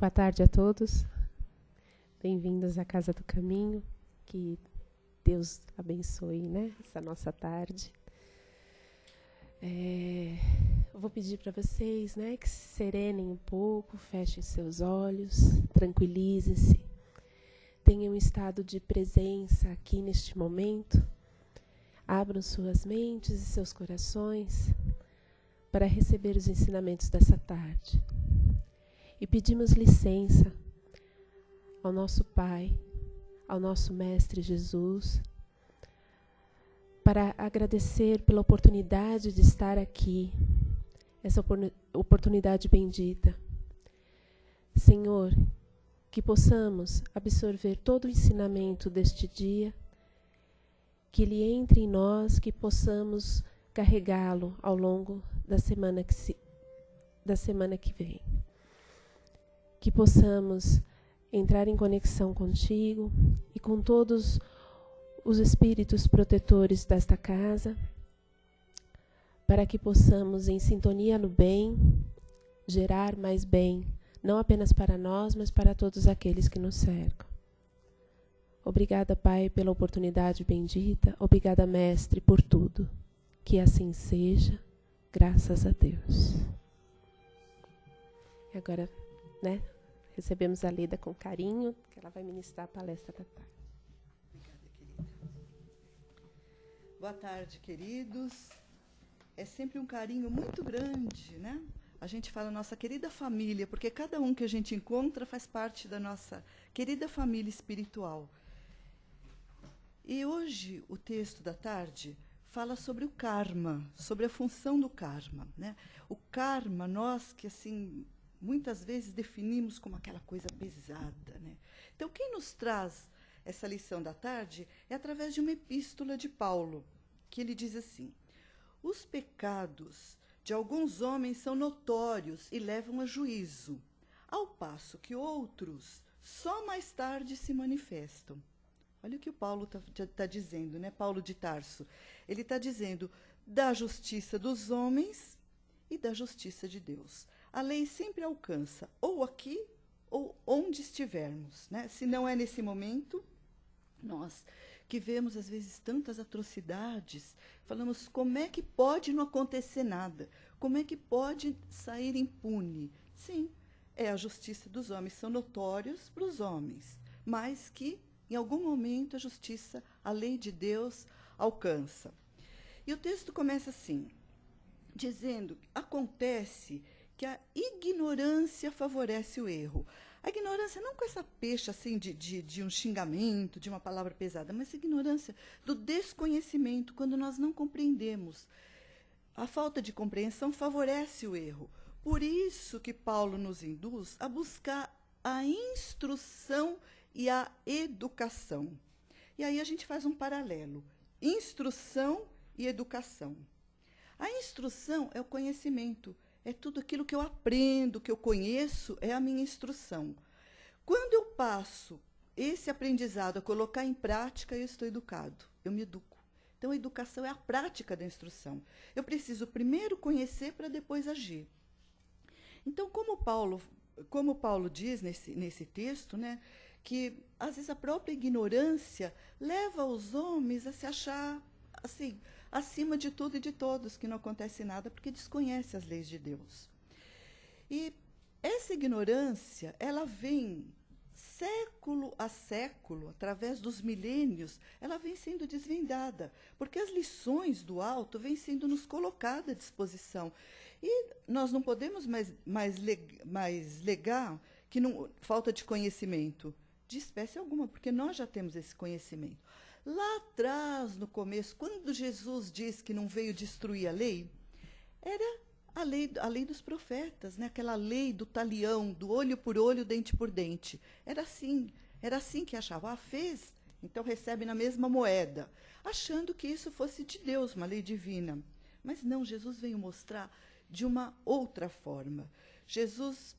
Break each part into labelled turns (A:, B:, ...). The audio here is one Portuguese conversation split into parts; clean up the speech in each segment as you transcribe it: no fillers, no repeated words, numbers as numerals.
A: Boa tarde a todos. Bem-vindos à Casa do Caminho. Que Deus abençoe, essa nossa tarde. Eu vou pedir para vocês, que se serenem um pouco, fechem seus olhos, tranquilizem-se, tenham um estado de presença aqui neste momento. Abram suas mentes e seus corações para receber os ensinamentos dessa tarde. E pedimos licença ao nosso Pai, ao nosso Mestre Jesus, para agradecer pela oportunidade de estar aqui, essa oportunidade bendita. Senhor, que possamos absorver todo o ensinamento deste dia, que ele entre em nós, que possamos carregá-lo ao longo da semana que vem. Que possamos entrar em conexão contigo e com todos os espíritos protetores desta casa, para que possamos, em sintonia no bem, gerar mais bem, não apenas para nós, mas para todos aqueles que nos cercam. Obrigada, Pai, pela oportunidade bendita. Obrigada, Mestre, por tudo. Que assim seja, graças a Deus. E agora, recebemos a Leda com carinho, que ela vai ministrar a palestra da tarde.
B: Obrigada, querida. Boa tarde, queridos. É sempre um carinho muito grande, A gente fala nossa querida família, porque cada um que a gente encontra faz parte da nossa querida família espiritual. E hoje o texto da tarde fala sobre o karma, sobre a função do karma, O karma, nós que assim muitas vezes definimos como aquela coisa pesada, Então, quem nos traz essa lição da tarde é através de uma epístola de Paulo, que ele diz assim: os pecados de alguns homens são notórios e levam a juízo, ao passo que outros só mais tarde se manifestam. Olha o que o Paulo está dizendo, Paulo de Tarso. Ele está dizendo da justiça dos homens e da justiça de Deus. A lei sempre alcança, ou aqui, ou onde estivermos. Se não é nesse momento, nós que vemos, às vezes, tantas atrocidades, falamos, como é que pode não acontecer nada? Como é que pode sair impune? Sim, é a justiça dos homens, são notórios para os homens, mas que, em algum momento, a justiça, a lei de Deus, alcança. E o texto começa assim, dizendo, acontece que a ignorância favorece o erro. A ignorância não com essa pecha assim de um xingamento, de uma palavra pesada, mas a ignorância do desconhecimento, quando nós não compreendemos. A falta de compreensão favorece o erro. Por isso que Paulo nos induz a buscar a instrução e a educação. E aí a gente faz um paralelo. Instrução e educação. A instrução é o conhecimento. É tudo aquilo que eu aprendo, que eu conheço, é a minha instrução. Quando eu passo esse aprendizado a colocar em prática, eu estou educado, eu me educo. Então, a educação é a prática da instrução. Eu preciso primeiro conhecer para depois agir. Então, como Paulo diz nesse texto, que às vezes a própria ignorância leva os homens a se achar assim, acima de tudo e de todos, que não acontece nada porque desconhece as leis de Deus. E essa ignorância, ela vem século a século, através dos milênios, ela vem sendo desvendada, porque as lições do alto vêm sendo nos colocadas à disposição. E nós não podemos mais legar que não, falta de conhecimento, de espécie alguma, porque nós já temos esse conhecimento. Lá atrás, no começo, quando Jesus diz que não veio destruir a lei, era a lei dos profetas, aquela lei do talião, do olho por olho, dente por dente. Era assim que achava. Fez, então recebe na mesma moeda, achando que isso fosse de Deus, uma lei divina. Mas não, Jesus veio mostrar de uma outra forma. Jesus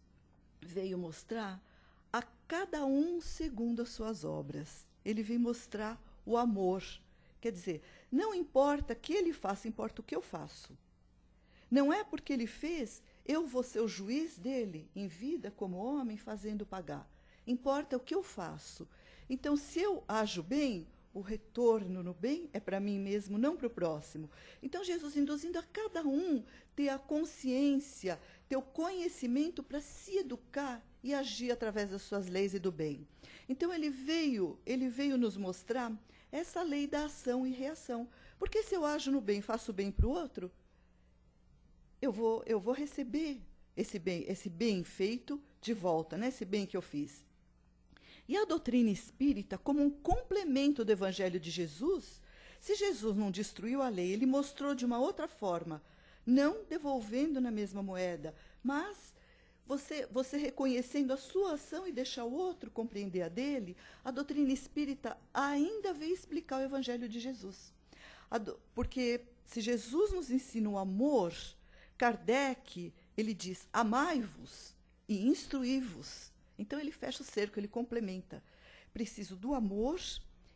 B: veio mostrar a cada um segundo as suas obras. Ele veio mostrar o amor. Quer dizer, não importa que ele faça, importa o que eu faço. Não é porque ele fez, Eu vou ser o juiz dele em vida como homem, fazendo pagar. Importa o que eu faço. Então, se eu ajo bem, o retorno no bem é para mim mesmo, não para o próximo. Então, Jesus induzindo a cada um ter a consciência, ter o conhecimento para se educar e agir através das suas leis e do bem. Então, ele veio nos mostrar essa lei da ação e reação. Porque se eu ajo no bem, faço bem para o outro, eu vou receber esse bem feito de volta, né? Esse bem que eu fiz. E a doutrina espírita, como um complemento do Evangelho de Jesus, se Jesus não destruiu a lei, ele mostrou de uma outra forma, não devolvendo na mesma moeda, mas você reconhecendo a sua ação e deixar o outro compreender a dele, a doutrina espírita ainda veio explicar o Evangelho de Jesus. Porque se Jesus nos ensina o amor, Kardec, ele diz, amai-vos e instruí-vos. Então, ele fecha o cerco, ele complementa. Preciso do amor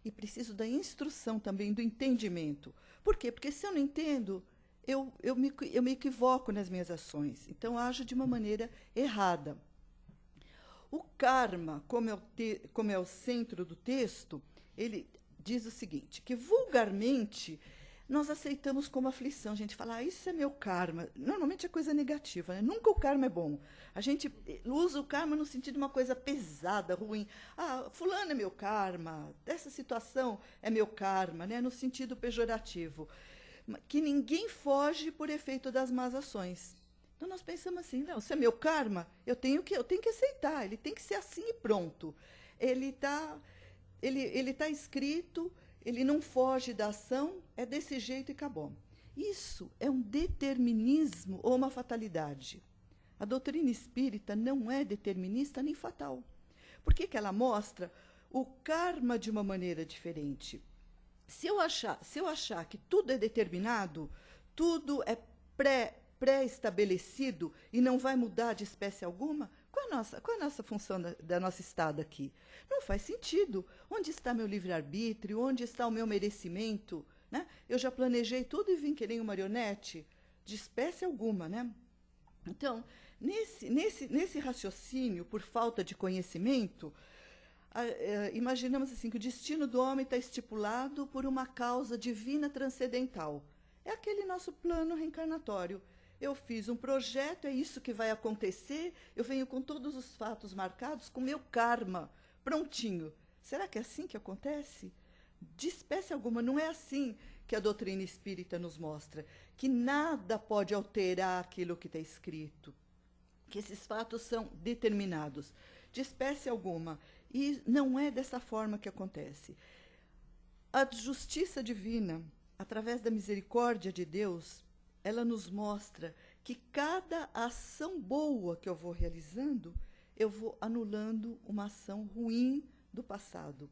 B: e preciso da instrução também, do entendimento. Por quê? Porque se eu não entendo, eu me equivoco nas minhas ações. Então, ajo de uma maneira errada. O karma, como é o centro do texto, ele diz o seguinte, que vulgarmente nós aceitamos como aflição. A gente fala, isso é meu karma. Normalmente é coisa negativa, né? Nunca o karma é bom. A gente usa o karma no sentido de uma coisa pesada, ruim. Fulano é meu karma, essa situação é meu karma, né? No sentido pejorativo. Que ninguém foge por efeito das más ações. Então nós pensamos assim, não, se é meu karma, eu tenho que aceitar, ele tem que ser assim e pronto. Ele tá escrito, ele não foge da ação, é desse jeito e acabou. Isso é um determinismo ou uma fatalidade. A doutrina espírita não é determinista nem fatal. Por que ela mostra o karma de uma maneira diferente? Se eu achar que tudo é determinado, tudo é pré-estabelecido e não vai mudar de espécie alguma, qual é a nossa função da nossa estada aqui? Não faz sentido. Onde está meu livre-arbítrio? Onde está o meu merecimento? Né? Eu já planejei tudo e vim que nem uma marionete? De espécie alguma, né? Então, nesse raciocínio, por falta de conhecimento, imaginamos assim que o destino do homem está estipulado por uma causa divina transcendental. É aquele nosso plano reencarnatório. Eu fiz um projeto, é isso que vai acontecer, eu venho com todos os fatos marcados, com meu karma, prontinho. Será que é assim que acontece? De espécie alguma, não é assim que a doutrina espírita nos mostra, que nada pode alterar aquilo que está escrito, que esses fatos são determinados, de espécie alguma. E não é dessa forma que acontece. A justiça divina, através da misericórdia de Deus, ela nos mostra que cada ação boa que eu vou realizando, eu vou anulando uma ação ruim do passado.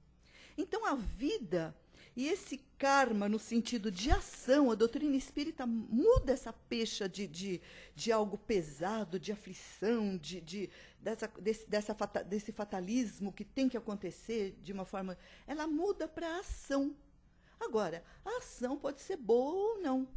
B: Então, a vida e esse karma, no sentido de ação, a doutrina espírita muda essa pecha de algo pesado, de aflição, desse fatalismo que tem que acontecer de uma forma... Ela muda para a ação. Agora, a ação pode ser boa ou não.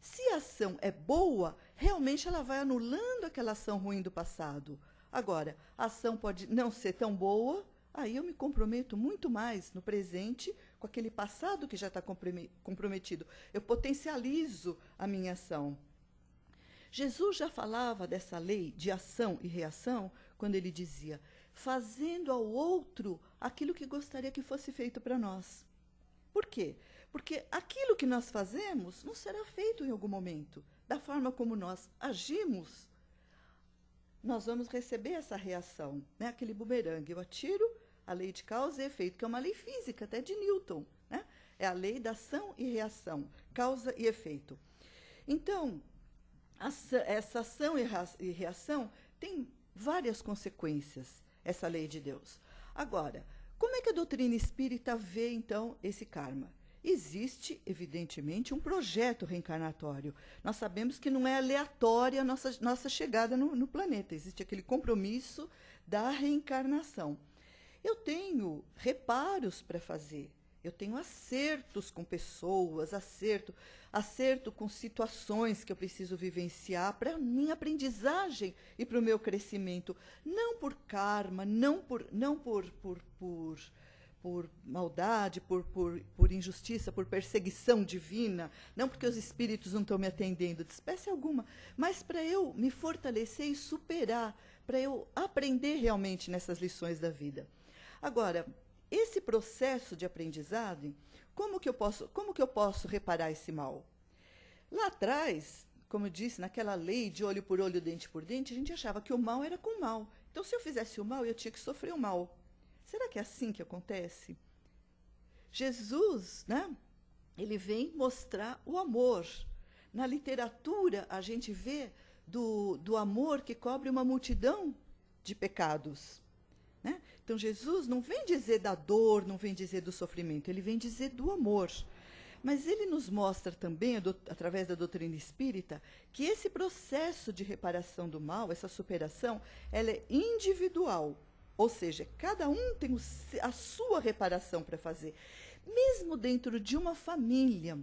B: Se a ação é boa, realmente ela vai anulando aquela ação ruim do passado. Agora, a ação pode não ser tão boa, aí eu me comprometo muito mais no presente com aquele passado que já está comprometido. Eu potencializo a minha ação. Jesus já falava dessa lei de ação e reação quando ele dizia, fazendo ao outro aquilo que gostaria que fosse feito para nós. Por quê? Porque aquilo que nós fazemos não será feito em algum momento. Da forma como nós agimos, nós vamos receber essa reação, né? Aquele bumerangue. Eu atiro a lei de causa e efeito, que é uma lei física, até de Newton, né? É a lei da ação e reação, causa e efeito. Então, essa ação e reação tem várias consequências, essa lei de Deus. Agora, como é que a doutrina espírita vê, então, esse karma? Existe, evidentemente, um projeto reencarnatório. Nós sabemos que não é aleatória a nossa chegada no planeta. Existe aquele compromisso da reencarnação. Eu tenho reparos para fazer. Eu tenho acertos com pessoas, acerto com situações que eu preciso vivenciar para a minha aprendizagem e para o meu crescimento. Não por karma, não por maldade, por injustiça, por perseguição divina, não porque os espíritos não estão me atendendo, de espécie alguma, mas para eu me fortalecer e superar, para eu aprender realmente nessas lições da vida. Agora, esse processo de aprendizado, como que eu posso reparar esse mal? Lá atrás, como eu disse, naquela lei de olho por olho, dente por dente, a gente achava que o mal era com o mal. Então, se eu fizesse o mal, eu tinha que sofrer o mal. Será que é assim que acontece? Jesus, né, ele vem mostrar o amor. Na literatura, a gente vê do amor que cobre uma multidão de pecados. Né? Então, Jesus não vem dizer da dor, não vem dizer do sofrimento, ele vem dizer do amor. Mas ele nos mostra também, através da doutrina espírita, que esse processo de reparação do mal, essa superação, ela é individual. Ou seja, cada um tem a sua reparação para fazer. Mesmo dentro de uma família,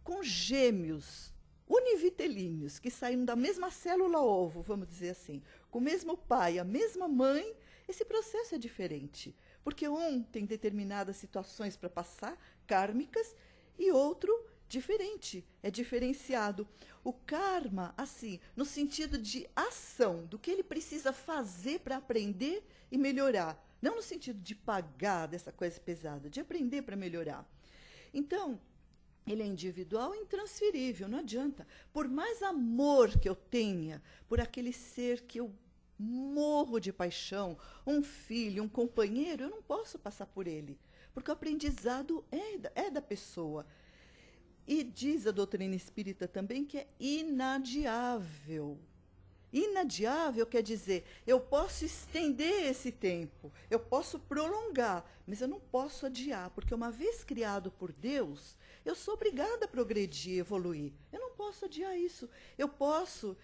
B: com gêmeos, univitelíneos, que saíram da mesma célula-ovo, vamos dizer assim, com o mesmo pai, a mesma mãe, esse processo é diferente. Porque um tem determinadas situações para passar, kármicas, e outro diferente, é diferenciado. O karma, assim, no sentido de ação, do que ele precisa fazer para aprender e melhorar. Não no sentido de pagar dessa coisa pesada, de aprender para melhorar. Então, ele é individual e intransferível, não adianta. Por mais amor que eu tenha por aquele ser que eu morro de paixão, um filho, um companheiro, eu não posso passar por ele, porque o aprendizado é da pessoa. E diz a doutrina espírita também que é inadiável. Inadiável quer dizer, eu posso estender esse tempo, eu posso prolongar, mas eu não posso adiar, porque uma vez criado por Deus, eu sou obrigada a progredir, evoluir. Eu não posso adiar isso. Eu posso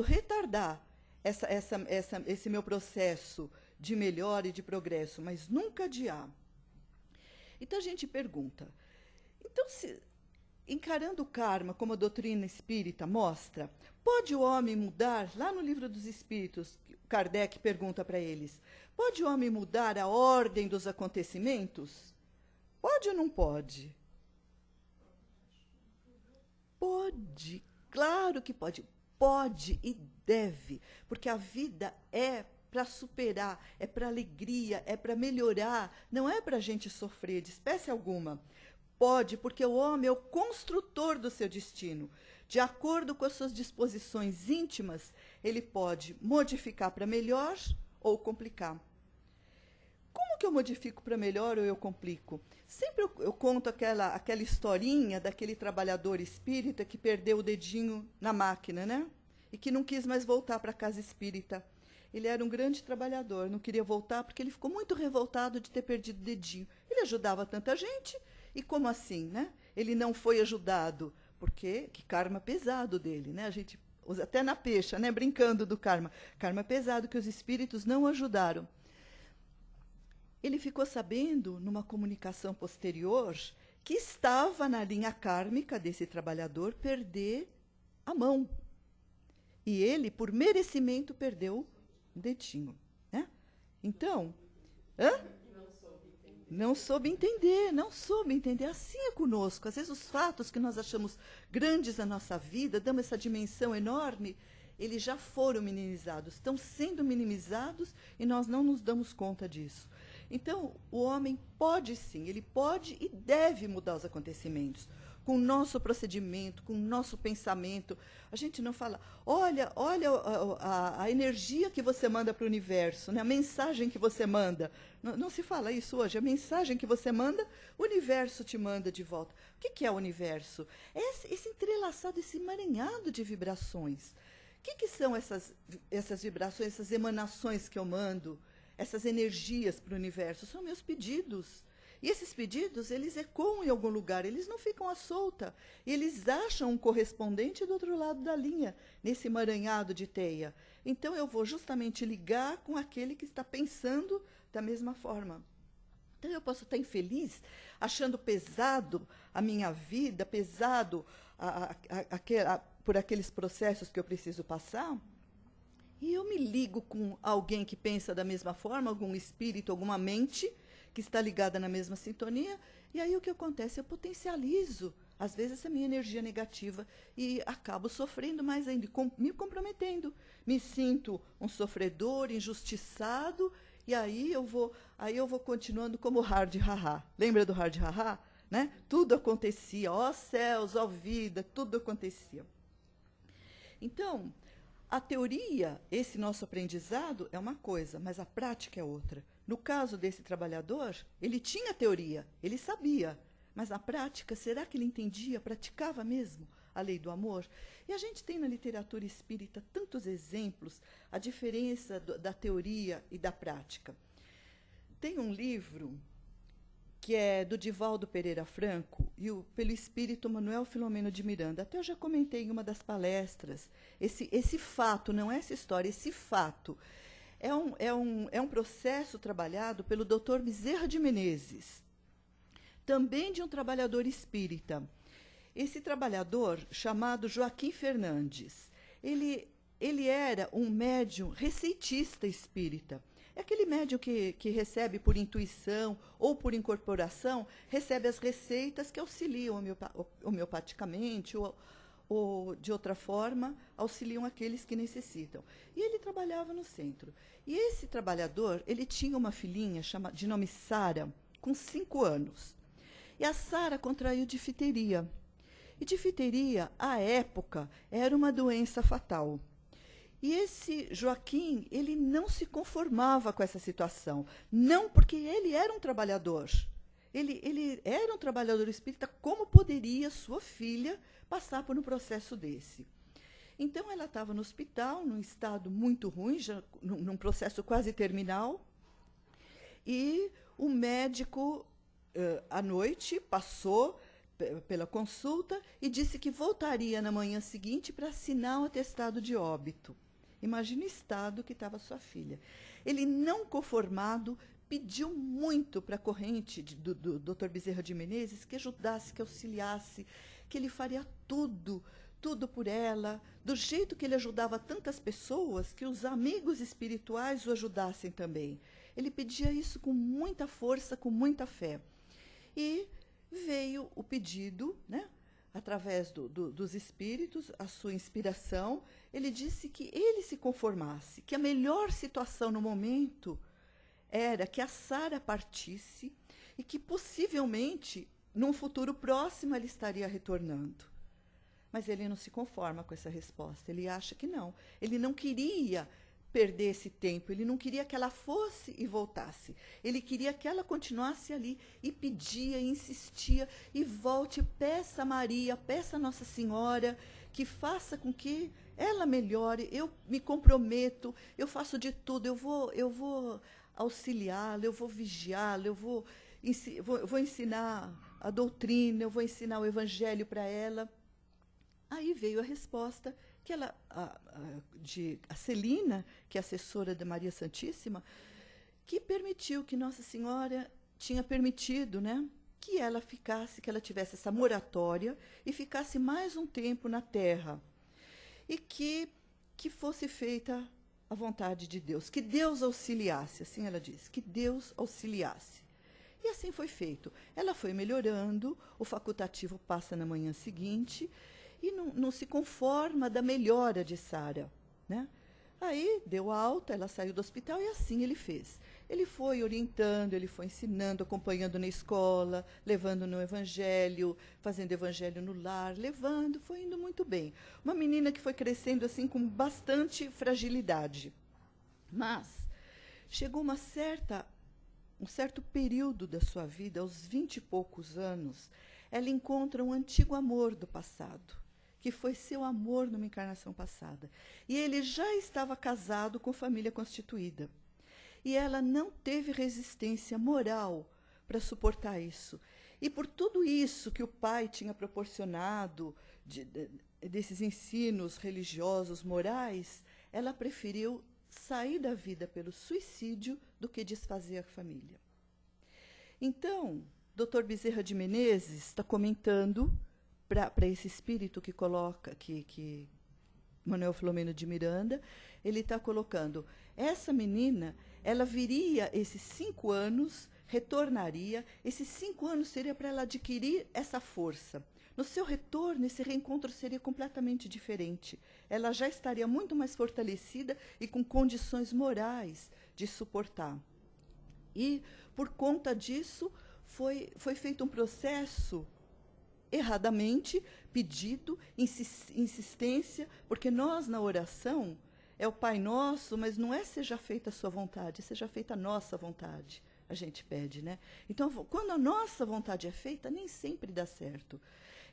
B: retardar esse meu processo de melhora e de progresso, mas nunca adiar. Então a gente pergunta, então, encarando o karma como a doutrina espírita mostra, pode o homem mudar? Lá no Livro dos Espíritos, Kardec pergunta para eles, pode o homem mudar a ordem dos acontecimentos? Pode ou não pode? Pode, claro que pode. Pode e deve, porque a vida é para superar, é para alegria, é para melhorar, não é para a gente sofrer de espécie alguma. Pode, porque o homem é o construtor do seu destino. De acordo com as suas disposições íntimas, ele pode modificar para melhor ou complicar. Como que eu modifico para melhor ou eu complico? Sempre eu conto aquela historinha daquele trabalhador espírita que perdeu o dedinho na máquina, né? E que não quis mais voltar para a casa espírita. Ele era um grande trabalhador, não queria voltar porque ele ficou muito revoltado de ter perdido o dedinho. Ele ajudava tanta gente, e como assim, né? Ele não foi ajudado, porque que karma pesado dele, né? A gente usa até na pecha, né? Brincando do karma. Karma pesado que os espíritos não ajudaram. Ele ficou sabendo, numa comunicação posterior, que estava na linha kármica desse trabalhador perder a mão. E ele, por merecimento, perdeu o dedinho. Né? Então, não soube entender. Assim é conosco. Às vezes os fatos que nós achamos grandes na nossa vida, dão essa dimensão enorme, eles já foram minimizados, estão sendo minimizados e nós não nos damos conta disso. Então, o homem pode sim, ele pode e deve mudar os acontecimentos. Com o nosso procedimento, com o nosso pensamento. A gente não fala, olha a energia que você manda para o universo, né? A mensagem que você manda. Não se fala isso hoje. A mensagem que você manda, o universo te manda de volta. O que é o universo? É esse entrelaçado, esse emaranhado de vibrações. O que são essas vibrações, essas emanações que eu mando? Essas energias para o universo? São meus pedidos. E esses pedidos, eles ecoam em algum lugar, eles não ficam à solta. E eles acham um correspondente do outro lado da linha, nesse emaranhado de teia. Então, eu vou justamente ligar com aquele que está pensando da mesma forma. Então, eu posso estar infeliz, achando pesado a minha vida, pesado por aqueles processos que eu preciso passar, e eu me ligo com alguém que pensa da mesma forma, algum espírito, alguma mente que está ligada na mesma sintonia, e aí o que acontece? Eu potencializo, às vezes, essa minha energia negativa e acabo sofrendo mais ainda, me comprometendo. Me sinto um sofredor, injustiçado, e aí eu vou continuando como hard haha. Lembra do hard haha? Né? Tudo acontecia, ó céus, ó vida, tudo acontecia. Então, a teoria, esse nosso aprendizado, é uma coisa, mas a prática é outra. No caso desse trabalhador, ele tinha teoria, ele sabia, mas na prática, será que ele entendia, praticava mesmo a lei do amor? E a gente tem na literatura espírita tantos exemplos, a diferença da teoria e da prática. Tem um livro que é do Divaldo Pereira Franco, pelo espírito Manuel Filomeno de Miranda. Até eu já comentei em uma das palestras, esse fato, não é essa história, esse fato. É um processo trabalhado pelo Dr. Bezerra de Menezes, também de um trabalhador espírita. Esse trabalhador, chamado Joaquim Fernandes, ele era um médium receitista espírita. É aquele médium que recebe por intuição ou por incorporação, recebe as receitas que auxiliam homeopaticamente ou de outra forma, auxiliam aqueles que necessitam. E ele trabalhava no centro. E esse trabalhador, ele tinha uma filhinha de nome Sara, com 5 anos. E a Sara contraiu difteria. E difteria, à época, era uma doença fatal. E esse Joaquim, ele não se conformava com essa situação. Não porque ele era um trabalhador. Ele era um trabalhador espírita. Como poderia sua filha passar por um processo desse? Então, ela estava no hospital, num estado muito ruim, já num processo quase terminal. E o médico, à noite, passou pela consulta e disse que voltaria na manhã seguinte para assinar o atestado de óbito. Imagina o estado que estava sua filha. Ele, não conformado, pediu muito para a corrente do Dr. Bezerra de Menezes que ajudasse, que auxiliasse, que ele faria tudo por ela, do jeito que ele ajudava tantas pessoas, que os amigos espirituais o ajudassem também. Ele pedia isso com muita força, com muita fé. E veio o pedido, né? Através dos espíritos, a sua inspiração, ele disse que ele se conformasse, que a melhor situação no momento era que a Sara partisse e que possivelmente, num futuro próximo, ela estaria retornando. Mas ele não se conforma com essa resposta, ele acha que não. Ele não queria perder esse tempo, ele não queria que ela fosse e voltasse. Ele queria que ela continuasse ali e pedia, insistia, e volte, peça a Maria, peça a Nossa Senhora, que faça com que ela melhore, eu me comprometo, eu faço de tudo, eu vou auxiliá-la, eu vou vigiá-la, eu vou ensinar a doutrina, eu vou ensinar o evangelho para ela. Aí veio a resposta que a Celina, que é assessora da Maria Santíssima, que permitiu, que Nossa Senhora tinha permitido, né, que ela ficasse, que ela tivesse essa moratória e ficasse mais um tempo na Terra. E que fosse feita a vontade de Deus, que Deus auxiliasse, assim ela disse, que Deus auxiliasse. E assim foi feito. Ela foi melhorando, o facultativo passa na manhã seguinte, e não se conforma da melhora de Sara, né? Aí deu alta, ela saiu do hospital e assim ele fez. Ele foi orientando, ele foi ensinando, acompanhando na escola, levando no evangelho, fazendo evangelho no lar, foi indo muito bem. Uma menina que foi crescendo assim com bastante fragilidade. Mas chegou um certo período da sua vida, aos 20 e poucos anos, ela encontra um antigo amor do passado, que foi seu amor numa encarnação passada. E ele já estava casado com família constituída. E ela não teve resistência moral para suportar isso. E por tudo isso que o pai tinha proporcionado, desses ensinos religiosos, morais, ela preferiu sair da vida pelo suicídio do que desfazer a família. Então, Dr. Bezerra de Menezes está comentando para esse espírito que coloca, que Manuel Filomeno de Miranda, ele está colocando, essa menina, ela viria esses 5 anos, retornaria, esses 5 anos seria para ela adquirir essa força. No seu retorno, esse reencontro seria completamente diferente. Ela já estaria muito mais fortalecida e com condições morais de suportar. E, por conta disso, foi feito um processo erradamente, pedido, insistência, porque nós, na oração, é o Pai Nosso, mas não é seja feita a sua vontade, seja feita a nossa vontade, a gente pede, né? Então, quando a nossa vontade é feita, nem sempre dá certo.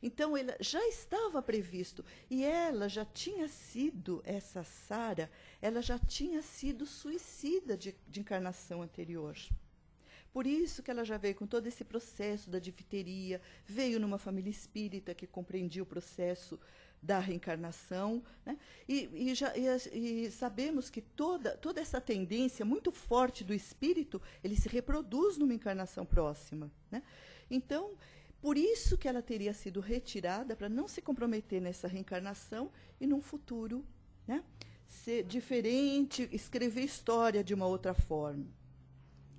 B: Então, ele já estava previsto, e ela já tinha sido, essa Sara, ela já tinha sido suicida de encarnação anterior. Por isso que ela já veio com todo esse processo da difteria, veio numa família espírita que compreendia o processo da reencarnação, né? E sabemos que toda essa tendência muito forte do espírito, ele se reproduz numa encarnação próxima, né? Então, por isso que ela teria sido retirada, para não se comprometer nessa reencarnação e num futuro, né, ser diferente, escrever história de uma outra forma.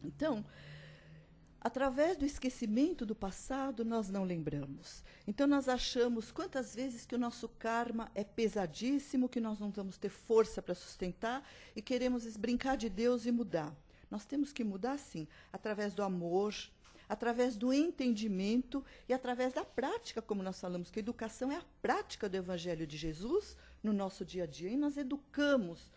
B: Então, através do esquecimento do passado, nós não lembramos. Então, nós achamos quantas vezes que o nosso karma é pesadíssimo, que nós não vamos ter força para sustentar e queremos brincar de Deus e mudar. Nós temos que mudar, sim, através do amor, através do entendimento e através da prática, como nós falamos, que a educação é a prática do Evangelho de Jesus no nosso dia a dia. E nós educamos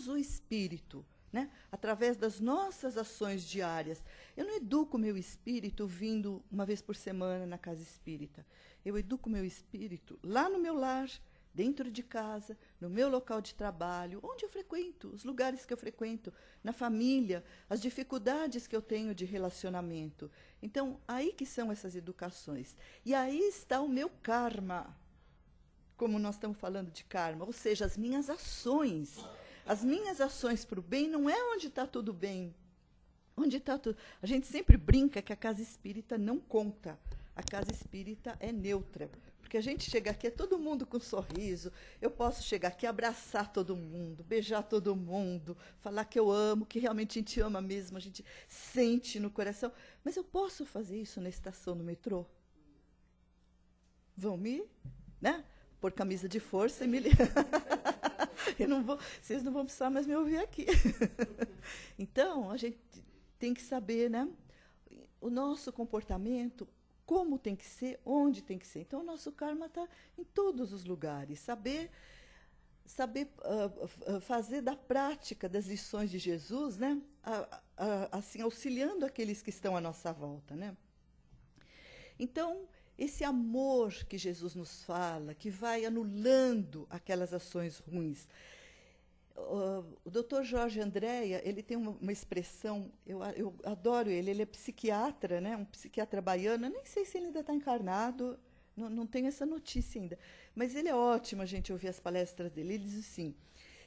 B: o espírito, né? Através das nossas ações diárias. Eu não educo o meu espírito vindo uma vez por semana na casa espírita. Eu educo o meu espírito lá no meu lar, dentro de casa, no meu local de trabalho, onde eu frequento, os lugares que eu frequento, na família, as dificuldades que eu tenho de relacionamento. Então, aí que são essas educações. E aí está o meu karma, como nós estamos falando de karma, ou seja, as minhas ações. As minhas ações para o bem não é onde está tudo bem. Onde está tudo. A gente sempre brinca que a casa espírita não conta. A casa espírita é neutra. Porque a gente chega aqui, é todo mundo com sorriso. Eu posso chegar aqui, abraçar todo mundo, beijar todo mundo, falar que eu amo, que realmente a gente ama mesmo, a gente sente no coração. Mas eu posso fazer isso na estação do metrô? Vão né? Pôr camisa de força e me vocês não vão precisar mais me ouvir aqui. Então, a gente tem que saber, né? O nosso comportamento, como tem que ser, onde tem que ser. Então, o nosso karma está em todos os lugares. Saber fazer da prática das lições de Jesus, né? Assim, auxiliando aqueles que estão à nossa volta, né? Então, esse amor que Jesus nos fala, que vai anulando aquelas ações ruins. O Dr. Jorge Andréa, ele tem uma expressão, eu adoro ele é psiquiatra, né? Um psiquiatra baiano, eu nem sei se ele ainda está encarnado, não tenho essa notícia ainda, mas ele é ótimo a gente ouvir as palestras dele. Ele diz assim,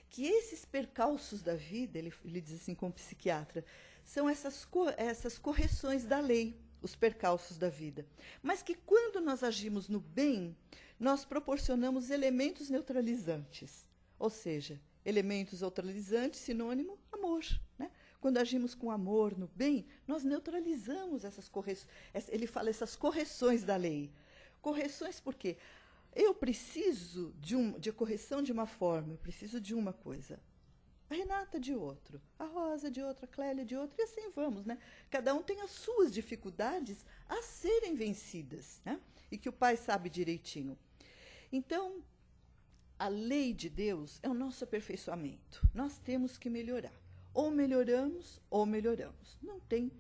B: que esses percalços da vida, ele diz assim como psiquiatra, são essas correções da lei, os percalços da vida. Mas que quando nós agimos no bem, nós proporcionamos elementos neutralizantes. Ou seja, elementos neutralizantes, sinônimo, amor. Né? Quando agimos com amor no bem, nós neutralizamos essas correções. Ele fala essas correções da lei. Correções por quê? Eu preciso de correção de uma forma, eu preciso de uma coisa. A Renata de outro, a Rosa de outra, a Clélia de outro, e assim vamos, né? Cada um tem as suas dificuldades a serem vencidas, né? E que o Pai sabe direitinho. Então, a lei de Deus é o nosso aperfeiçoamento. Nós temos que melhorar. Ou melhoramos, ou melhoramos. Não tem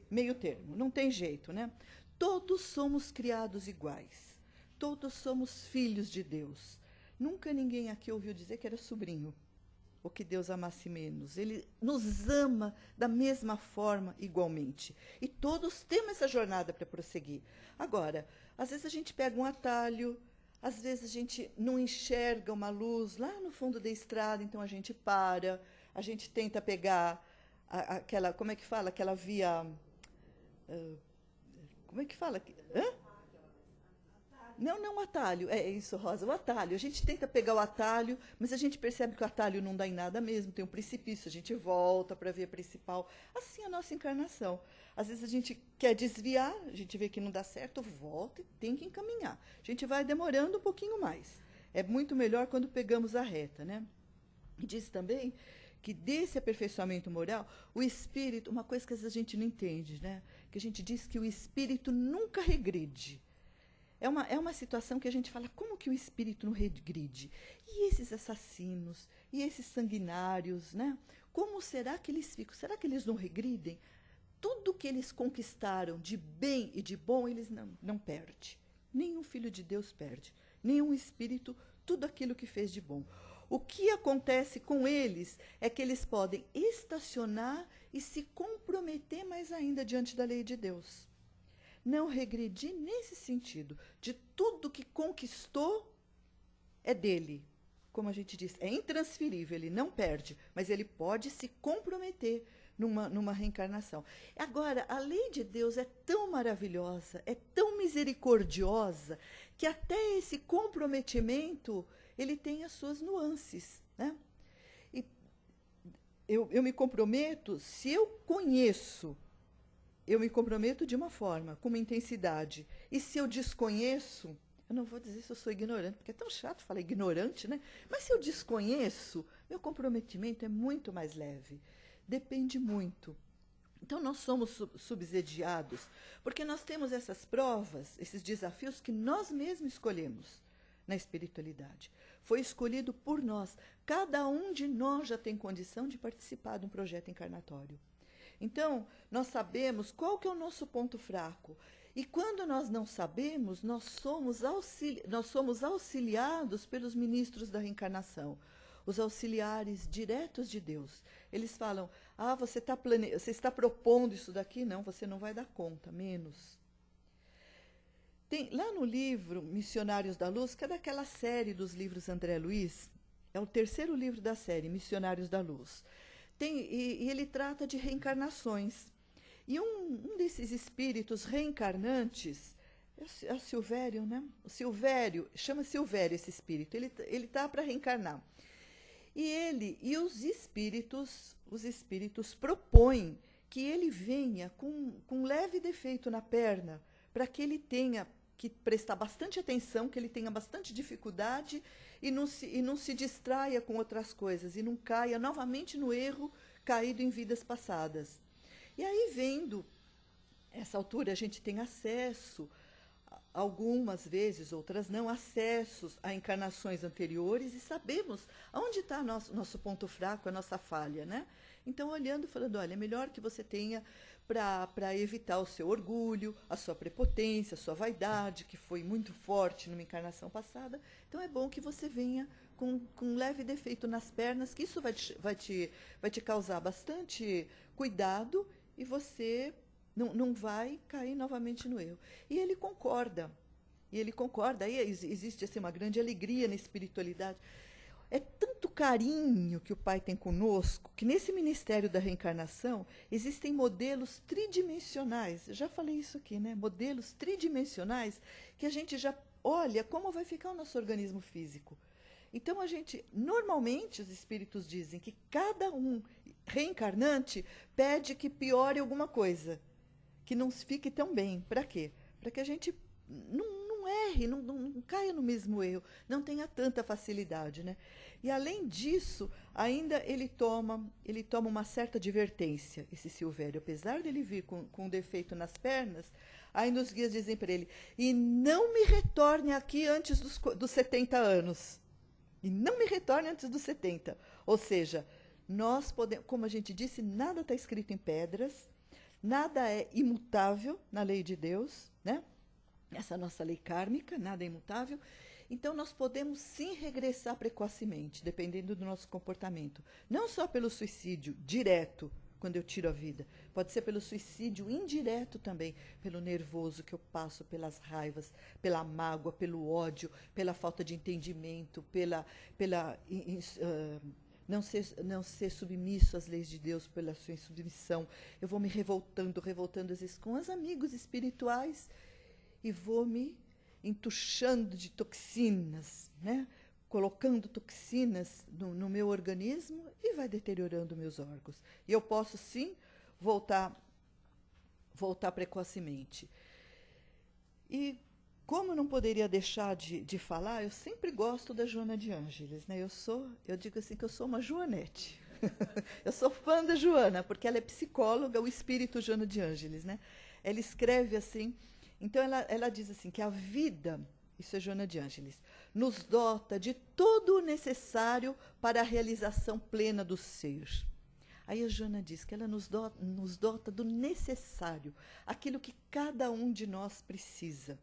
B: meio termo, não tem jeito, né? Todos somos criados iguais. Todos somos filhos de Deus. Nunca ninguém aqui ouviu dizer que era sobrinho, ou que Deus amasse menos. Ele nos ama da mesma forma, igualmente. E todos temos essa jornada para prosseguir. Agora, às vezes a gente pega um atalho, às vezes a gente não enxerga uma luz lá no fundo da estrada, então a gente para, a gente tenta pegar aquela, como é que fala? Aquela via... como é que fala? Hã? Não o atalho. É isso, Rosa, o atalho. A gente tenta pegar o atalho, mas a gente percebe que o atalho não dá em nada mesmo, tem um precipício, a gente volta para a via principal. Assim é a nossa encarnação. Às vezes a gente quer desviar, a gente vê que não dá certo, volta e tem que encaminhar. A gente vai demorando um pouquinho mais. É muito melhor quando pegamos a reta, né? E diz também que desse aperfeiçoamento moral, o espírito, uma coisa que às vezes a gente não entende, né? Que a gente diz que o espírito nunca regride. É uma situação que a gente fala, como que o espírito não regride? E esses assassinos, e esses sanguinários, né? Como será que eles ficam? Será que eles não regridem? Tudo que eles conquistaram de bem e de bom, eles não perdem. Nenhum filho de Deus perde. Nenhum espírito, tudo aquilo que fez de bom. O que acontece com eles é que eles podem estacionar e se comprometer mais ainda diante da lei de Deus. Não regredir nesse sentido. De tudo que conquistou é dele. Como a gente diz, é intransferível, ele não perde, mas ele pode se comprometer numa reencarnação. Agora, a lei de Deus é tão maravilhosa, é tão misericordiosa, que até esse comprometimento, ele tem as suas nuances, né? E eu me comprometo, se eu conheço, eu me comprometo de uma forma, com uma intensidade. E se eu desconheço, eu não vou dizer se eu sou ignorante, porque é tão chato falar ignorante, né? Mas se eu desconheço, meu comprometimento é muito mais leve. Depende muito. Então, nós somos subsidiados, porque nós temos essas provas, esses desafios que nós mesmos escolhemos na espiritualidade. Foi escolhido por nós. Cada um de nós já tem condição de participar de um projeto encarnatório. Então, nós sabemos qual que é o nosso ponto fraco. E quando nós não sabemos, nós somos auxiliados pelos ministros da reencarnação, os auxiliares diretos de Deus. Eles falam, você está propondo isso daqui? Não, você não vai dar conta, menos. Tem, lá no livro Missionários da Luz, que é daquela série dos livros André Luiz, é o terceiro livro da série, Missionários da Luz. E ele trata de reencarnações. E um desses espíritos reencarnantes é o Silvério, né? O Silvério, chama Silvério esse espírito, ele está para reencarnar. E os espíritos propõem que ele venha com leve defeito na perna, para que ele tenha que prestar bastante atenção, que ele tenha bastante dificuldade e não se distraia com outras coisas, e não caia novamente no erro caído em vidas passadas. E aí, vendo essa altura, a gente tem acesso, algumas vezes, outras não, acessos a encarnações anteriores e sabemos onde está nosso ponto fraco, a nossa falha, né? Então, olhando, falando, olha, é melhor que você tenha para evitar o seu orgulho, a sua prepotência, a sua vaidade, que foi muito forte numa encarnação passada. Então, é bom que você venha com um leve defeito nas pernas, que isso vai te causar bastante cuidado e você não vai cair novamente no erro. E ele concorda. Aí existe assim, uma grande alegria na espiritualidade. É tanto carinho que o Pai tem conosco, que nesse Ministério da Reencarnação existem modelos tridimensionais. Eu já falei isso aqui, né? Modelos tridimensionais que a gente já olha como vai ficar o nosso organismo físico. Então, normalmente, os espíritos dizem que cada um reencarnante pede que piore alguma coisa, que não fique tão bem. Para quê? Para que a gente não erre, não caia no mesmo erro, não tenha tanta facilidade, né? E, além disso, ainda ele toma uma certa advertência, esse Silvério. Apesar dele vir com defeito nas pernas, ainda os guias dizem para ele, e não me retorne aqui antes dos 70 anos. E não me retorne antes dos 70. Ou seja, nós podemos, como a gente disse, nada está escrito em pedras, nada é imutável na lei de Deus, né? Essa nossa lei kármica, nada é imutável. Então, nós podemos sim regressar precocemente, dependendo do nosso comportamento. Não só pelo suicídio direto, quando eu tiro a vida. Pode ser pelo suicídio indireto também, pelo nervoso que eu passo, pelas raivas, pela mágoa, pelo ódio, pela falta de entendimento, não ser submisso às leis de Deus pela sua insubmissão. Eu vou me revoltando às vezes com os amigos espirituais e vou me entuchando de toxinas, né? Colocando toxinas no meu organismo e vai deteriorando meus órgãos. E eu posso, sim, voltar precocemente. E como eu não poderia deixar de falar, eu sempre gosto da Joana de Ângeles, né? Eu digo assim que eu sou uma Joanete. Eu sou fã da Joana, porque ela é psicóloga, o espírito Joana de Ângeles, né? Ela escreve assim, então ela diz assim, que a vida, isso é Joana de Ângeles, nos dota de todo o necessário para a realização plena do ser. Aí a Joana diz que ela nos dota do necessário, aquilo que cada um de nós precisa.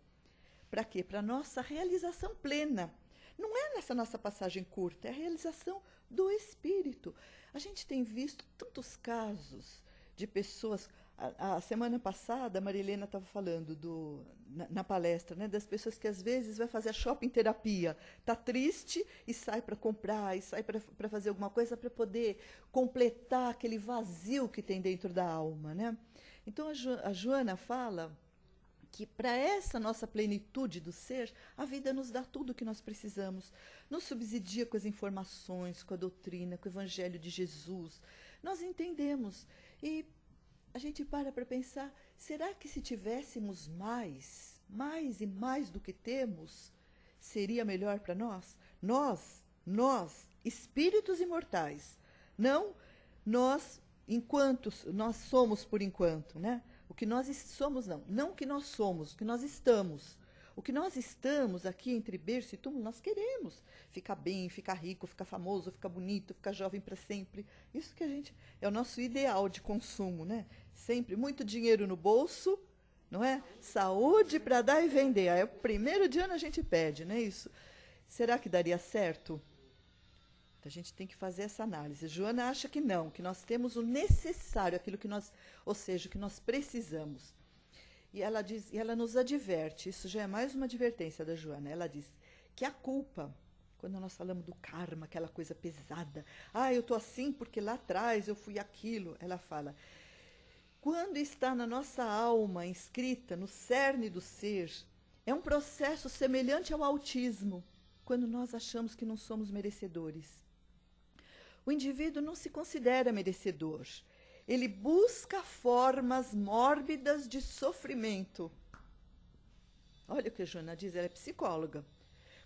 B: Para quê? Para a nossa realização plena. Não é nessa nossa passagem curta, é a realização do espírito. A gente tem visto tantos casos de pessoas. A semana passada, a Marilena estava falando na palestra, né, das pessoas que às vezes vai fazer a shopping terapia. Está triste e sai para comprar, e sai para fazer alguma coisa para poder completar aquele vazio que tem dentro da alma, né? Então a Joana fala que para essa nossa plenitude do ser, a vida nos dá tudo o que nós precisamos. Nos subsidia com as informações, com a doutrina, com o evangelho de Jesus. Nós entendemos. E a gente para pensar, será que se tivéssemos mais e mais do que temos, seria melhor para nós? Nós, espíritos imortais. Não nós, enquanto nós somos por enquanto, né? O que nós somos, não o que nós somos, o que nós estamos. O que nós estamos aqui entre berço e túmulo, nós queremos ficar bem, ficar rico, ficar famoso, ficar bonito, ficar jovem para sempre. Isso que é o nosso ideal de consumo, né? Sempre muito dinheiro no bolso, não é? Saúde para dar e vender. Aí o primeiro de ano a gente pede, não é isso? Será que daria certo? A gente tem que fazer essa análise. Joana acha que não, que nós temos o necessário, aquilo que nós, ou seja, o que nós precisamos. E ela diz, e ela nos adverte, isso já é mais uma advertência da Joana. Ela diz que a culpa, quando nós falamos do karma, aquela coisa pesada, eu estou assim porque lá atrás eu fui aquilo, ela fala, quando está na nossa alma, inscrita no cerne do ser, é um processo semelhante ao autismo, quando nós achamos que não somos merecedores. O indivíduo não se considera merecedor. Ele busca formas mórbidas de sofrimento. Olha o que a Joana diz, ela é psicóloga.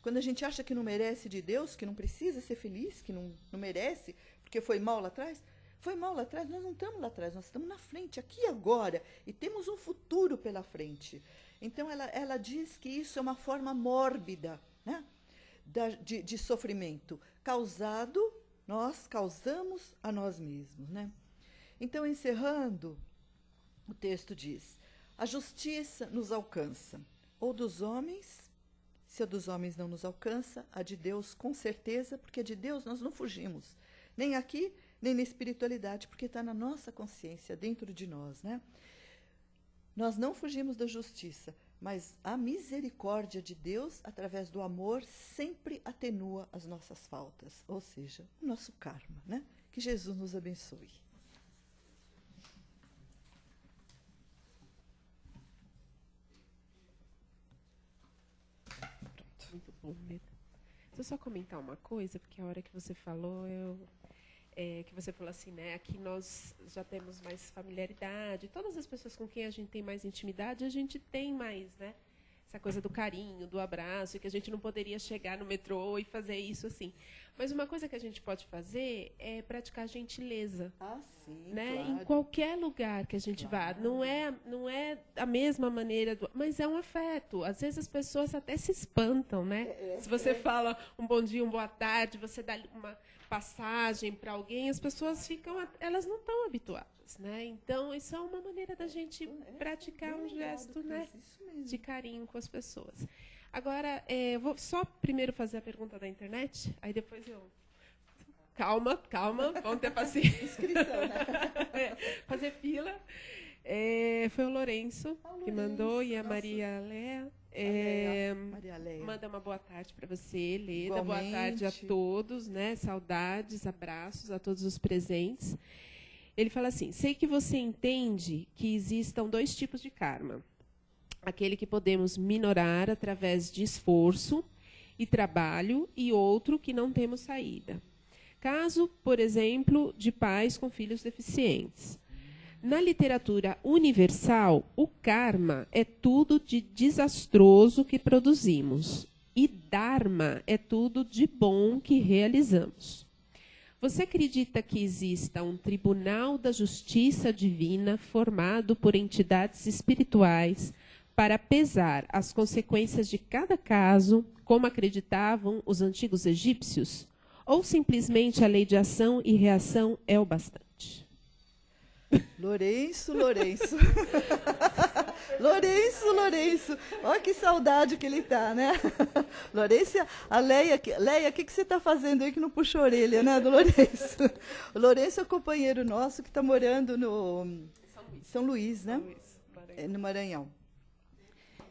B: Quando a gente acha que não merece de Deus, que não precisa ser feliz, que não merece, porque foi mal lá atrás, nós não estamos lá atrás, nós estamos na frente, aqui e agora, e temos um futuro pela frente. Então, ela diz que isso é uma forma mórbida, né, de sofrimento, nós causamos a nós mesmos, né? Então, encerrando, o texto diz, a justiça nos alcança, ou dos homens, se a dos homens não nos alcança, a de Deus com certeza, porque de Deus nós não fugimos, nem aqui, nem na espiritualidade, porque está na nossa consciência, dentro de nós, né? Nós não fugimos da justiça, mas a misericórdia de Deus, através do amor, sempre atenua as nossas faltas, ou seja, o nosso karma, né? Que Jesus nos abençoe.
A: Muito bom, Meda. Deixa eu só comentar uma coisa, porque a hora que você falou, que você falou assim, né? Aqui nós já temos mais familiaridade, todas as pessoas com quem a gente tem mais intimidade, a gente tem mais, né? Essa coisa do carinho, do abraço, que a gente não poderia chegar no metrô e fazer isso assim. Mas uma coisa que a gente pode fazer é praticar gentileza.
B: Sim,
A: né?
B: Claro.
A: Em qualquer lugar que a gente vá. Não é a mesma maneira, mas é um afeto. Às vezes as pessoas até se espantam, né? Se você fala um bom dia, uma boa tarde, você dá uma passagem para alguém, as pessoas elas não estão habituadas, né? Então, isso é uma maneira da gente praticar um gesto, né, de carinho com as pessoas. Agora, eu vou só primeiro fazer a pergunta da internet, aí depois eu... Calma, vamos ter paciência.
B: Inscrição, né?
A: Fazer fila. Foi o Lourenço que mandou, e a Maria Léa.
B: Maria Leia.
A: Manda uma boa tarde para você, Leda. Boa tarde a todos, né? Saudades, abraços a todos os presentes. Ele fala assim: sei que você entende que existam 2 tipos de karma. Aquele que podemos minorar através de esforço e trabalho, e outro que não temos saída. Caso, por exemplo, de pais com filhos deficientes. Na literatura universal, o karma é tudo de desastroso que produzimos, e dharma é tudo de bom que realizamos. Você acredita que exista um tribunal da justiça divina formado por entidades espirituais para pesar as consequências de cada caso, como acreditavam os antigos egípcios? Ou simplesmente a lei de ação e reação é o bastante?
B: Lourenço. Lourenço. Olha que saudade que ele tá, né? Lourenço, a Leia, o que você está fazendo aí que não puxa a orelha, né, do Lourenço? O Lourenço é o companheiro nosso que está morando no São Luís, né? No Maranhão.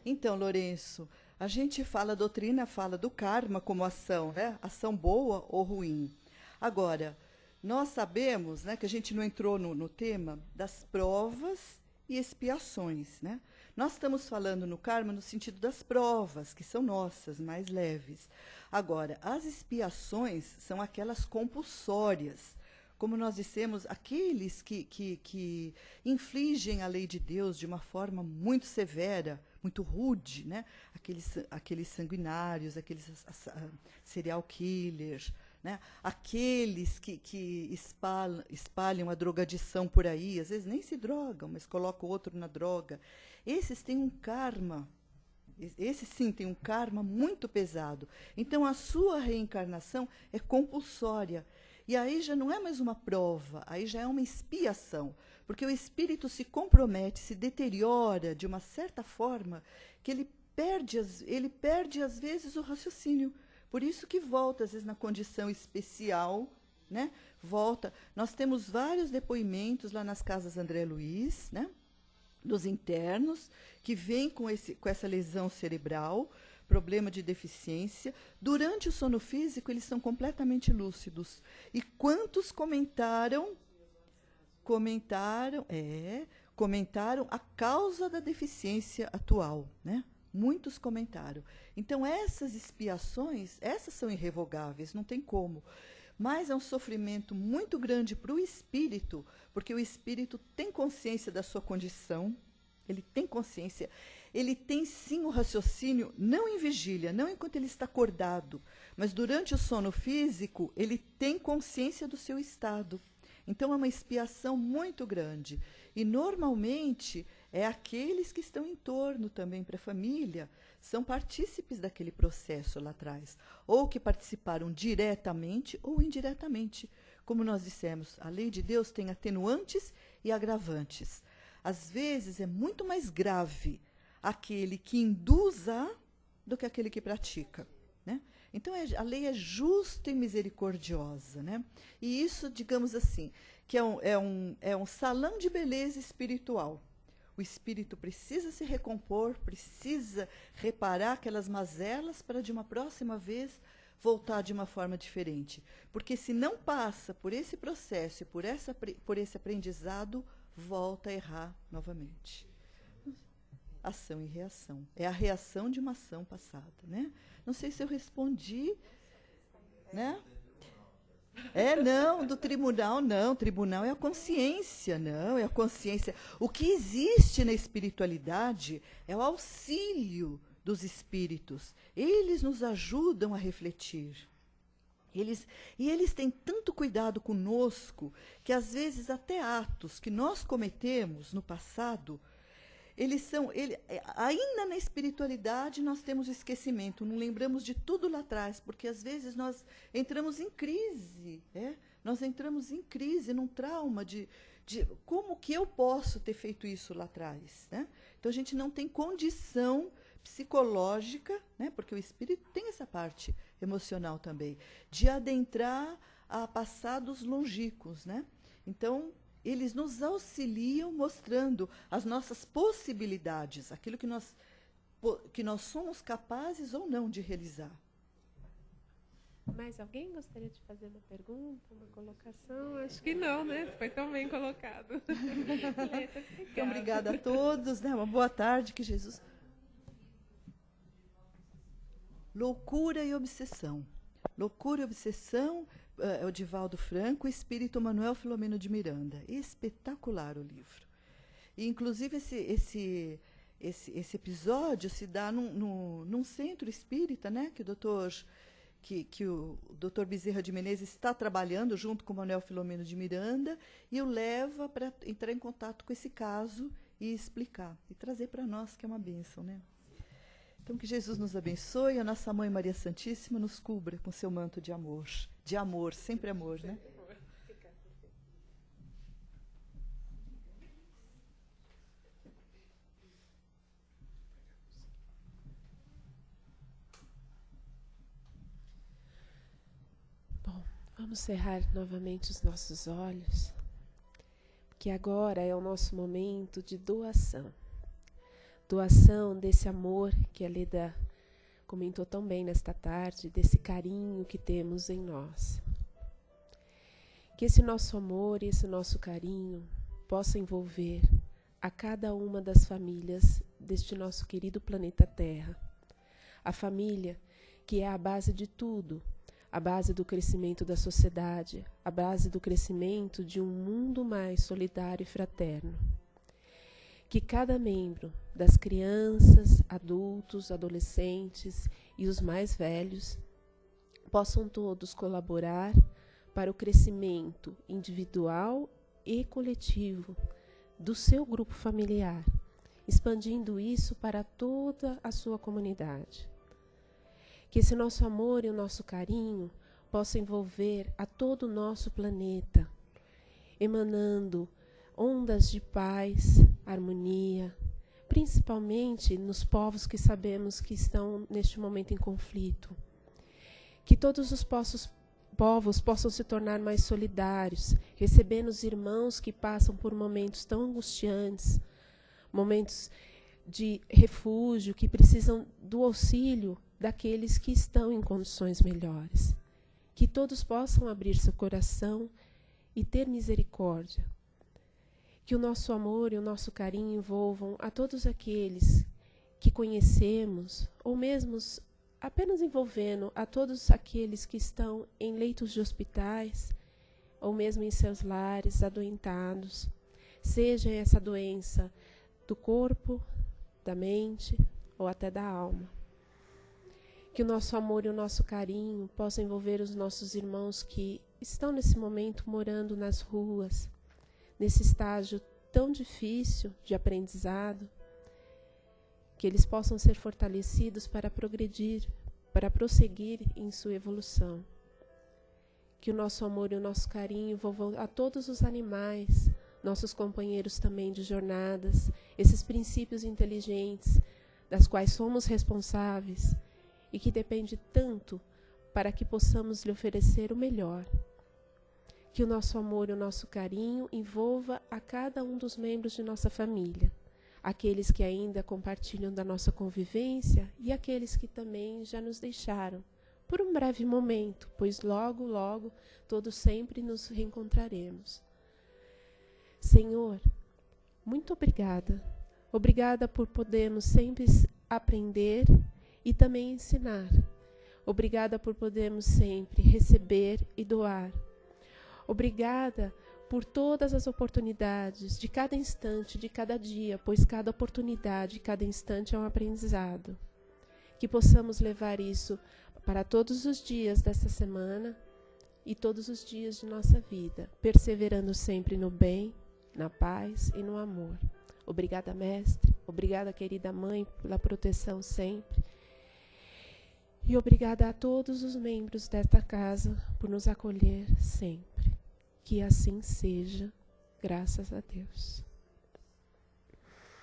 B: Então, Lourenço, a gente fala, a doutrina fala do karma como ação, né? Ação boa ou ruim. Agora, nós sabemos, né, que a gente não entrou no tema das provas e expiações, né? Nós estamos falando no karma no sentido das provas, que são nossas, mais leves. Agora, as expiações são aquelas compulsórias. Como nós dissemos, aqueles que infligem a lei de Deus de uma forma muito severa, muito rude, né? Aqueles sanguinários, aqueles serial killers, né? Aqueles que espalham a drogadição por aí, às vezes nem se drogam, mas colocam o outro na droga. Esses têm um karma, esse sim tem um karma muito pesado. Então, a sua reencarnação é compulsória. E aí já não é mais uma prova, aí já é uma expiação. Porque o espírito se compromete, se deteriora de uma certa forma que ele perde às vezes, o raciocínio. Por isso que volta, às vezes, na condição especial, né? Volta. Nós temos vários depoimentos lá nas casas André Luiz, né? Dos internos, que vêm com essa lesão cerebral, problema de deficiência. Durante o sono físico, eles são completamente lúcidos. E quantos comentaram a causa da deficiência atual, né? Muitos comentaram. Então, essas expiações, essas são irrevogáveis, não tem como. Mas é um sofrimento muito grande para o espírito, porque o espírito tem consciência da sua condição, ele tem consciência, ele tem sim o raciocínio, não em vigília, não enquanto ele está acordado, mas durante o sono físico, ele tem consciência do seu estado. Então, é uma expiação muito grande. E, normalmente, é aqueles que estão em torno também para a família, são partícipes daquele processo lá atrás, ou que participaram diretamente ou indiretamente. Como nós dissemos, a lei de Deus tem atenuantes e agravantes. Às vezes, é muito mais grave aquele que induz do que aquele que pratica, né? Então, a lei é justa e misericordiosa, né? E isso, digamos assim, que é um salão de beleza espiritual. O espírito precisa se recompor, precisa reparar aquelas mazelas para, de uma próxima vez, voltar de uma forma diferente. Porque, se não passa por esse processo, por esse aprendizado, volta a errar novamente. Ação e reação. É a reação de uma ação passada, né? Não sei se eu respondi, né? Não, do tribunal não. Tribunal é a consciência, não, é a consciência. O que existe na espiritualidade é o auxílio dos espíritos. Eles nos ajudam a refletir. Eles têm tanto cuidado conosco que, às vezes, até atos que nós cometemos no passado, ainda na espiritualidade nós temos esquecimento, não lembramos de tudo lá atrás, porque às vezes nós entramos em crise, nós entramos em crise, num trauma de como que eu posso ter feito isso lá atrás, né? Então, a gente não tem condição psicológica, né, porque o espírito tem essa parte emocional também, de adentrar a passados longínquos, né? Então, eles nos auxiliam mostrando as nossas possibilidades, aquilo que nós que nós somos capazes ou não de realizar.
A: Mais alguém gostaria de fazer uma pergunta, uma colocação? Acho que não, né? Foi tão bem colocado.
B: Então, obrigada a todos, né? Uma boa tarde, que Jesus... Loucura e obsessão. Loucura e obsessão, é o Divaldo Franco, Espírito Manuel Filomeno de Miranda. Espetacular o livro. E, inclusive, esse episódio se dá num centro espírita, né? Que o doutor Bezerra de Menezes está trabalhando junto com o Manuel Filomeno de Miranda e o leva para entrar em contato com esse caso e explicar, e trazer para nós, que é uma bênção, né? Então, que Jesus nos abençoe, a nossa Mãe Maria Santíssima nos cubra com seu manto de amor. De amor, sempre amor, né?
A: Bom, vamos cerrar novamente os nossos olhos, porque agora é o nosso momento de doação. Doação desse amor que a Leda comentou tão bem nesta tarde, desse carinho que temos em nós. Que esse nosso amor e esse nosso carinho possa envolver a cada uma das famílias deste nosso querido planeta Terra. A família que é a base de tudo, a base do crescimento da sociedade, a base do crescimento de um mundo mais solidário e fraterno. Que cada membro, das crianças, adultos, adolescentes e os mais velhos, possam todos colaborar para o crescimento individual e coletivo do seu grupo familiar, expandindo isso para toda a sua comunidade. Que esse nosso amor e o nosso carinho possam envolver a todo o nosso planeta, emanando ondas de paz, harmonia, principalmente nos povos que sabemos que estão neste momento em conflito. Que todos os povos possam se tornar mais solidários, recebendo os irmãos que passam por momentos tão angustiantes, momentos de refúgio, que precisam do auxílio daqueles que estão em condições melhores. Que todos possam abrir seu coração e ter misericórdia. Que o nosso amor e o nosso carinho envolvam a todos aqueles que conhecemos, ou mesmo apenas envolvendo a todos aqueles que estão em leitos de hospitais, ou mesmo em seus lares, adoentados, seja essa doença do corpo, da mente ou até da alma. Que o nosso amor e o nosso carinho possam envolver os nossos irmãos que estão nesse momento morando nas ruas, nesse estágio tão difícil de aprendizado, que eles possam ser fortalecidos para progredir, para prosseguir em sua evolução. Que o nosso amor e o nosso carinho envolvam a todos os animais, nossos companheiros também de jornadas, esses princípios inteligentes, das quais somos responsáveis e que depende tanto para que possamos lhe oferecer o melhor. Que o nosso amor e o nosso carinho envolva a cada um dos membros de nossa família, aqueles que ainda compartilham da nossa convivência e aqueles que também já nos deixaram, por um breve momento, pois logo, logo, todos sempre nos reencontraremos. Senhor, muito obrigada. Obrigada por podermos sempre aprender e também ensinar. Obrigada por podermos sempre receber e doar. Obrigada por todas as oportunidades de cada instante, de cada dia, pois cada oportunidade, cada instante é um aprendizado. Que possamos levar isso para todos os dias desta semana e todos os dias de nossa vida, perseverando sempre no bem, na paz e no amor. Obrigada, Mestre. Obrigada, querida Mãe, pela proteção sempre. E obrigada a todos os membros desta casa por nos acolher sempre. Que assim seja, graças a Deus.